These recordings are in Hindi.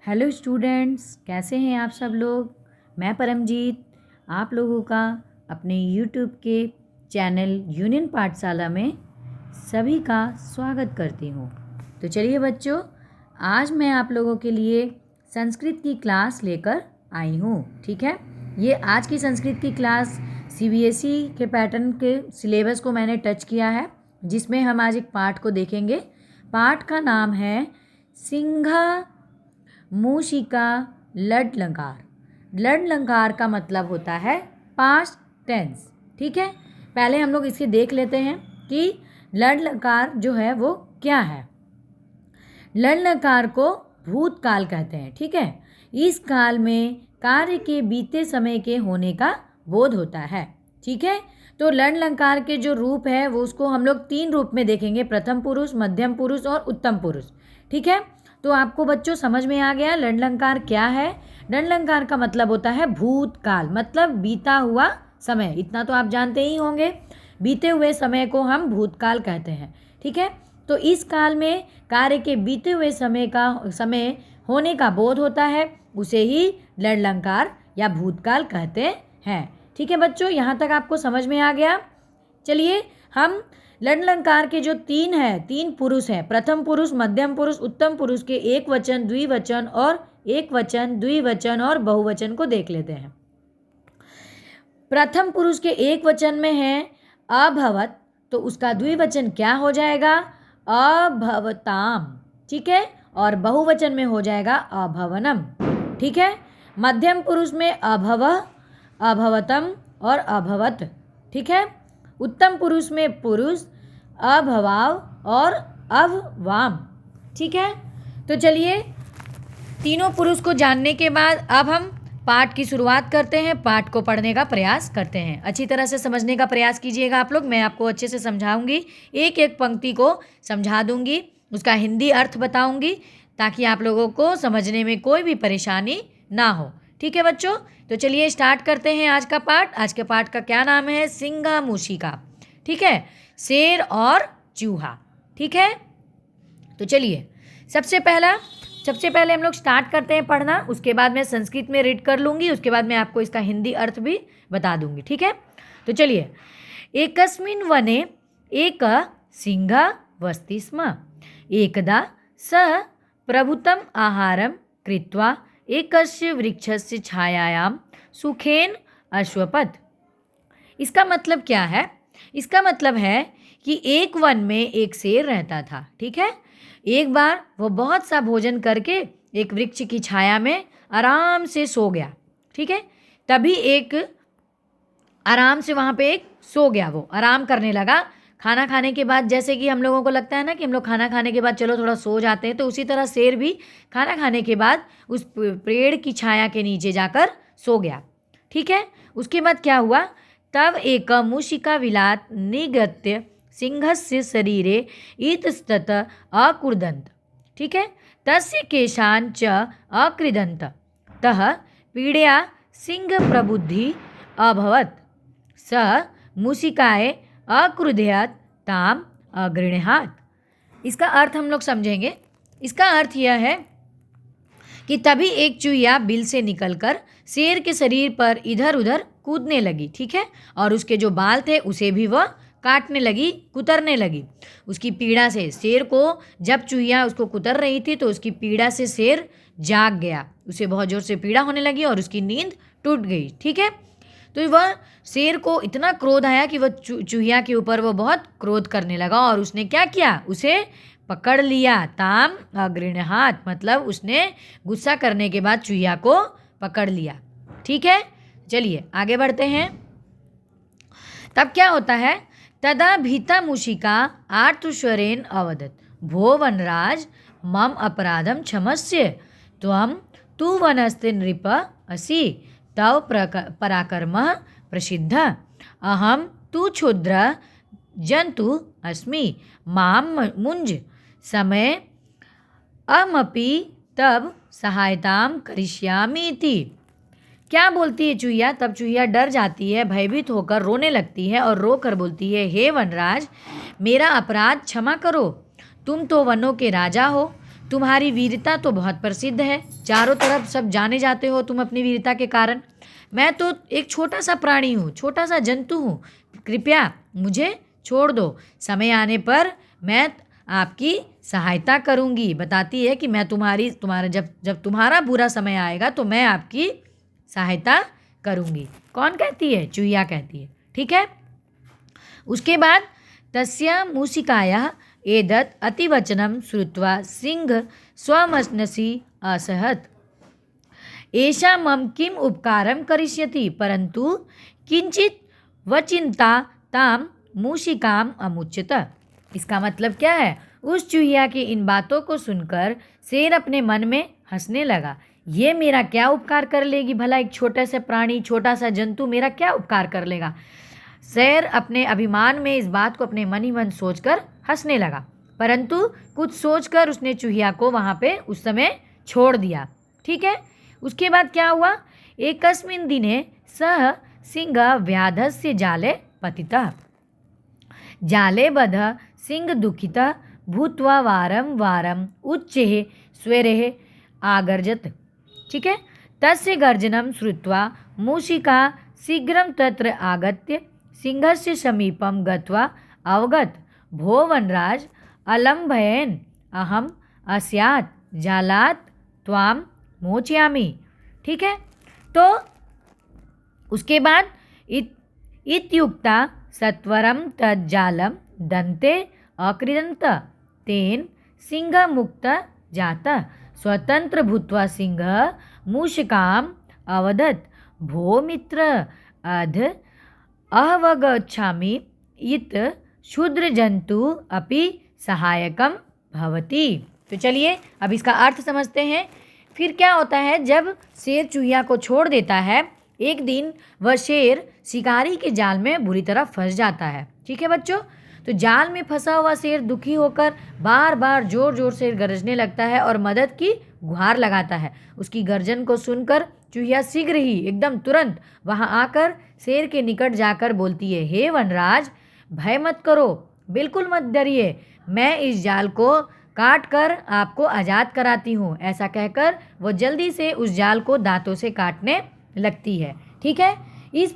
हेलो स्टूडेंट्स, कैसे हैं आप सब लोग। मैं परमजीत आप लोगों का अपने यूट्यूब के चैनल यूनियन पाठशाला में सभी का स्वागत करती हूँ। तो चलिए बच्चों, आज मैं आप लोगों के लिए संस्कृत की क्लास लेकर आई हूँ। ठीक है, ये आज की संस्कृत की क्लास सीबीएसई के पैटर्न के सिलेबस को मैंने टच किया है, जिसमें हम आज एक पाठ को देखेंगे। पाठ का नाम है सिंघा मूषिका लडलंकार। लडलंकार का मतलब होता है पास्ट टेंस। ठीक है, पहले हम लोग इसके देख लेते हैं कि लडलंकार जो है वो क्या है। लडलंकार को भूतकाल कहते हैं। ठीक है, इस काल में कार्य के बीते समय के होने का बोध होता है। ठीक है, तो लडलंकार के जो रूप है वो उसको हम लोग 3 रूप में देखेंगे, प्रथम पुरुष, मध्यम पुरुष और उत्तम पुरुष। ठीक है, तो आपको बच्चों समझ में आ गया लडलंकार क्या है। लडलंकार का मतलब होता है भूतकाल, मतलब बीता हुआ समय। इतना तो आप जानते ही होंगे, बीते हुए समय को हम भूतकाल कहते हैं। ठीक है, तो इस काल में कार्य के बीते हुए समय होने का बोध होता है, उसे ही लडलंकार या भूतकाल कहते हैं। ठीक है बच्चों, यहाँ तक आपको समझ में आ गया। चलिए, हम लडलंकार के जो 3 पुरुष हैं, प्रथम पुरुष, मध्यम पुरुष, उत्तम पुरुष के एक वचन, द्विवचन और एक वचन, द्विवचन और बहुवचन को देख लेते हैं। प्रथम पुरुष के एक वचन में है अभवत, तो उसका द्विवचन क्या हो जाएगा? अभवताम। ठीक है, और बहुवचन में हो जाएगा अभवनम। ठीक है, मध्यम पुरुष में अभव, अभवतम और अभवत। ठीक है, उत्तम पुरुष में पुरुष, अभवाव और अभवाम। ठीक है, तो चलिए, तीनों पुरुष को जानने के बाद अब हम पाठ की शुरुआत करते हैं, पाठ को पढ़ने का प्रयास करते हैं। अच्छी तरह से समझने का प्रयास कीजिएगा आप लोग। मैं आपको अच्छे से समझाऊंगी, एक एक पंक्ति को समझा दूंगी, उसका हिंदी अर्थ बताऊंगी, ताकि आप लोगों को समझने में कोई भी परेशानी ना हो। ठीक है बच्चों, तो चलिए स्टार्ट करते हैं आज का पाठ। आज के पाठ का क्या नाम है? सिंघा मूषिका। ठीक है, शेर और चूहा। ठीक है, तो चलिए सबसे पहले हम लोग स्टार्ट करते हैं पढ़ना। उसके बाद मैं संस्कृत में रीड कर लूँगी, उसके बाद मैं आपको इसका हिंदी अर्थ भी बता दूँगी। ठीक है, तो चलिए। एकस्मिन् वने एक सिंह वसति स्म। एकदा सः प्रभुतम् आहारं कृत्वा एकस्य वृक्षस्य छायायां सुखेन अश्वपत्। इसका मतलब क्या है? इसका मतलब है कि एक वन में एक शेर रहता था। ठीक है, एक बार वो बहुत सा भोजन करके एक वृक्ष की छाया में आराम से सो गया। ठीक है, तभी एक आराम से वहाँ पे एक सो गया, वो आराम करने लगा। खाना खाने के बाद जैसे कि हम लोगों को लगता है ना कि हम लोग खाना खाने के बाद चलो थोड़ा सो जाते हैं, तो उसी तरह शेर भी खाना खाने के बाद उस पेड़ की छाया के नीचे जाकर सो गया। ठीक है, उसके बाद क्या हुआ? तब एक मूषिका विलात निगत्य सिंहस्य शरीरे इतस्तत अकुर्दन्त। ठीक है, तस्य केशान् च अकृदन्त। तः पीडया सिंह प्रबुद्धि अभवत्। स मूषिकाए अक्रुध्यत ताम अगृह्णात्। इसका अर्थ हम लोग समझेंगे। इसका अर्थ यह है कि तभी एक चूहिया बिल से निकलकर शेर के शरीर पर इधर उधर कूदने लगी। ठीक है, और उसके जो बाल थे उसे भी वह काटने लगी, कुतरने लगी। उसकी पीड़ा से शेर को, जब चूहिया उसको कुतर रही थी तो उसकी पीड़ा से शेर जाग गया, उसे बहुत जोर से पीड़ा होने लगी और उसकी नींद टूट गई। ठीक है, तो वह शेर को इतना क्रोध आया कि वह चूहिया के ऊपर वो बहुत क्रोध करने लगा और उसने क्या किया? उसे पकड़ लिया। ताम अगृह्णात्, मतलब उसने गुस्सा करने के बाद चूहिया को पकड़ लिया। ठीक है, चलिए आगे बढ़ते हैं। तब क्या होता है? तदा भीता मूषिका आर्तस्वरेण अवदत्, भो वनराज मम अपराधम क्षमस्य, त्वं तु वनस्ते नृप असि, तव पराक्रमः प्रसिद्ध, अहम तु क्षुद्र जंतु अस्मि, मां मुंज समय अमपि तब सहायतां करिष्यामि इति। क्या बोलती है चूहिया? तब चूहिया डर जाती है, भयभीत होकर रोने लगती है और रो कर बोलती है, हे वनराज, मेरा अपराध क्षमा करो। तुम तो वनों के राजा हो, तुम्हारी वीरता तो बहुत प्रसिद्ध है, चारों तरफ सब जाने जाते हो तुम अपनी वीरता के कारण। मैं तो एक छोटा सा प्राणी हूँ, छोटा सा जंतु हूँ, कृपया मुझे छोड़ दो। समय आने पर मैं आपकी सहायता करूँगी। बताती है कि मैं तुम्हारा जब तुम्हारा बुरा समय आएगा तो मैं आपकी सहायता करूँगी। कौन कहती है? चूहिया कहती है। ठीक है। उसके बाद तस्या मूषिकायाः एतत् अतिवचनं श्रुत्वा सिंह स्वमनसि असहत। एषा मम किम उपकारं करिष्यति, परंतु किंचित वचिन्ता ताम मूषिकाम अमुच्यत। इसका मतलब क्या है? उस चूहिया की इन बातों को सुनकर शेर अपने मन में हंसने लगा। ये मेरा क्या उपकार कर लेगी भला? एक छोटे से प्राणी, छोटा सा जंतु मेरा क्या उपकार कर लेगा? शेर अपने अभिमान में इस बात को अपने मन ही मन सोचकर हंसने लगा, परंतु कुछ सोचकर उसने चूहिया को वहाँ पे उस समय छोड़ दिया। ठीक है। उसके बाद क्या हुआ? एकस्मिन् दिने सः सिंह व्याधस्य जाले पतितः। जाले बद्धः सिंह दुःखितः भूत्वा वारं वारं उच्चैः स्वैरेः आगर्जत। ठीक है। तस्य गर्जनं श्रुत्वा मूषिका शीघ्रं तत्र आगत्य सिंहस्य समीपं गत्वा अवगत, भो वनराज, अलं भयेन अहम अस्यात् जालात् त्वां मोचयामि। ठीक है। तो उसके बाद इत्युक्ता सत्वरं तज्जालं दन्ते अक्रीदन्त तेन सिंह मुक्त जातः। स्वतंत्र भूत्वा सिंह मूषिकाम् अवदत्, भो मित्र, अध अवगच्छामि इत क्षुद्र जंतु अपि सहायकम भवति। तो चलिए अब इसका अर्थ समझते हैं। फिर क्या होता है? जब शेर चूहिया को छोड़ देता है, एक दिन वह शेर शिकारी के जाल में बुरी तरह फंस जाता है। ठीक है बच्चों। तो जाल में फंसा हुआ शेर दुखी होकर बार बार जोर जोर से गरजने लगता है और मदद की गुहार लगाता है। उसकी गर्जन को सुनकर चूहिया शीघ्र ही, एकदम तुरंत वहां आकर शेर के निकट जाकर बोलती है, हे वनराज, भय मत करो, बिल्कुल मत डरिए, मैं इस जाल को काट कर आपको आज़ाद कराती हूँ। ऐसा कहकर वो जल्दी से उस जाल को दांतों से काटने लगती है। ठीक है। इस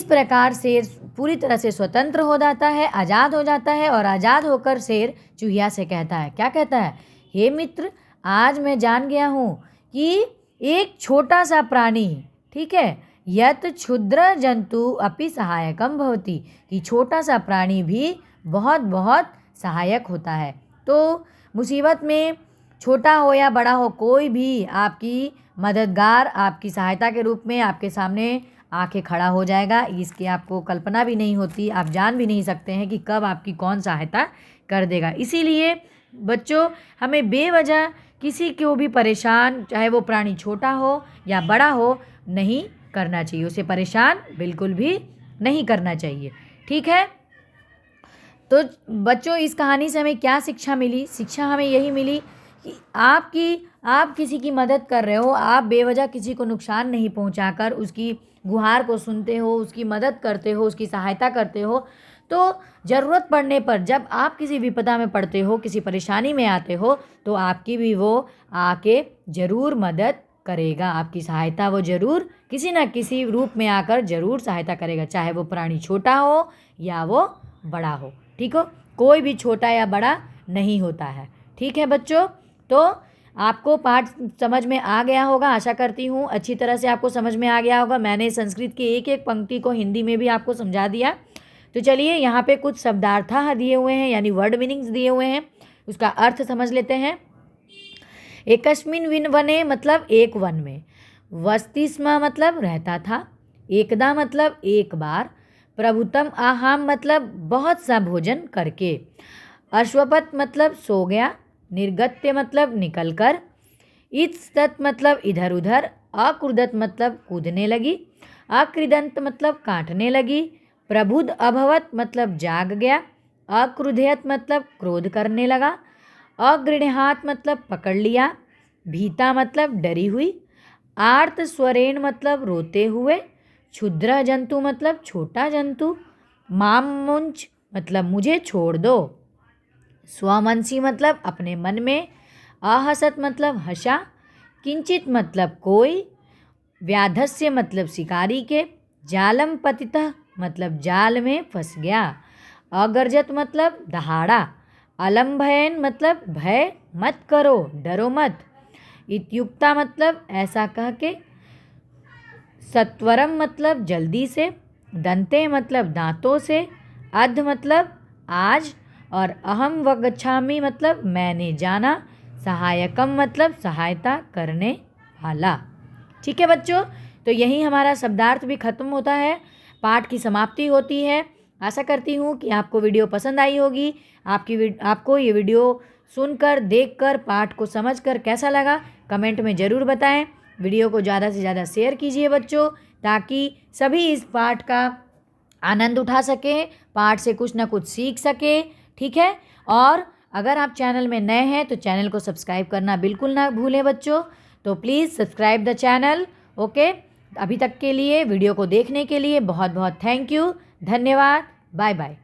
प्रकार शेर पूरी तरह से स्वतंत्र हो जाता है, आज़ाद हो जाता है। और आज़ाद होकर शेर चूहिया से कहता है, क्या कहता है? हे मित्र, आज मैं जान गया हूँ कि एक छोटा सा प्राणी, ठीक है, यत क्षुद्र जंतु अपि सहायकम भवति, कि छोटा सा प्राणी भी बहुत बहुत सहायक होता है। तो मुसीबत में छोटा हो या बड़ा हो, कोई भी आपकी मददगार, आपकी सहायता के रूप में आपके सामने आके खड़ा हो जाएगा। इसकी आपको कल्पना भी नहीं होती, आप जान भी नहीं सकते हैं कि कब आपकी कौन सहायता कर देगा। इसीलिए बच्चों, हमें बेवजह किसी को भी परेशान, चाहे वो प्राणी छोटा हो या बड़ा हो, नहीं करना चाहिए। उसे परेशान बिल्कुल भी नहीं करना चाहिए। ठीक है। तो बच्चों, इस कहानी से हमें क्या शिक्षा मिली? शिक्षा हमें यही मिली कि आप किसी की मदद कर रहे हो, आप बेवजह किसी को नुकसान नहीं पहुंचाकर उसकी गुहार को सुनते हो, उसकी मदद करते हो, उसकी सहायता करते हो, तो ज़रूरत पड़ने पर जब आप किसी विपदा में पड़ते हो, किसी परेशानी में आते हो, तो आपकी भी वो आके ज़रूर मदद करेगा। आपकी सहायता वो ज़रूर किसी न किसी रूप में आकर ज़रूर सहायता करेगा, चाहे वो प्राणी छोटा हो या वो बड़ा हो। ठीक हो। कोई भी छोटा या बड़ा नहीं होता है। ठीक है बच्चों। तो आपको पाठ समझ में आ गया होगा, आशा करती हूँ अच्छी तरह से आपको समझ में आ गया होगा। मैंने संस्कृत की एक एक पंक्ति को हिंदी में भी आपको समझा दिया। तो चलिए यहाँ पे कुछ शब्दार्थ दिए हुए हैं, यानी वर्ड मीनिंग्स दिए हुए हैं, उसका अर्थ समझ लेते हैं। एकस्मिन् वने मतलब एक वन में, वसति स्म मतलब रहता था, एकदा मतलब एक बार, प्रभुतम आहाम मतलब बहुत सा भोजन करके, अश्वपथ मतलब सो गया, निर्गत्य मतलब निकलकर, इत्स्तत मतलब इधर उधर, अक्रुदत मतलब कूदने लगी, अक्रीदंत मतलब काटने लगी, प्रबुद्ध अभवत मतलब जाग गया, अक्रुध्यत मतलब क्रोध करने लगा, अगृह्णात मतलब पकड़ लिया, भीता मतलब डरी हुई, आर्त स्वरेण मतलब रोते हुए, क्षुद्र जंतु मतलब छोटा जंतु, माम मुंच मतलब मुझे छोड़ दो। स्वमनसी मतलब अपने मन में, अहसत मतलब हंसा, किंचित मतलब कोई, व्याधस्य मतलब शिकारी के, जालम पतितः मतलब जाल में फंस गया, अगर्जत मतलब दहाड़ा, अलम्भयन मतलब भय मत करो, डरो मत, इत्युक्ता मतलब ऐसा कह के, सत्वरम मतलब जल्दी से, दंते मतलब दांतों से, अध मतलब आज, और अहम वगच्छामि मतलब मैंने जाना, सहायकम मतलब सहायता करने वाला। ठीक है बच्चों, तो यही हमारा शब्दार्थ भी खत्म होता है, पाठ की समाप्ति होती है। आशा करती हूँ कि आपको वीडियो पसंद आई होगी। आपको ये वीडियो सुनकर, देखकर, पाठ को समझकर कैसा लगा कमेंट में ज़रूर बताएं। वीडियो को ज़्यादा से ज़्यादा शेयर कीजिए बच्चों, ताकि सभी इस पाठ का आनंद उठा सकें, पाठ से कुछ ना कुछ सीख सकें। ठीक है, और अगर आप चैनल में नए हैं तो चैनल को सब्सक्राइब करना बिल्कुल ना भूलें बच्चों। तो please subscribe the channel. Okay, अभी तक के लिए वीडियो को देखने के लिए बहुत बहुत थैंक यू, धन्यवाद, बाय बाय।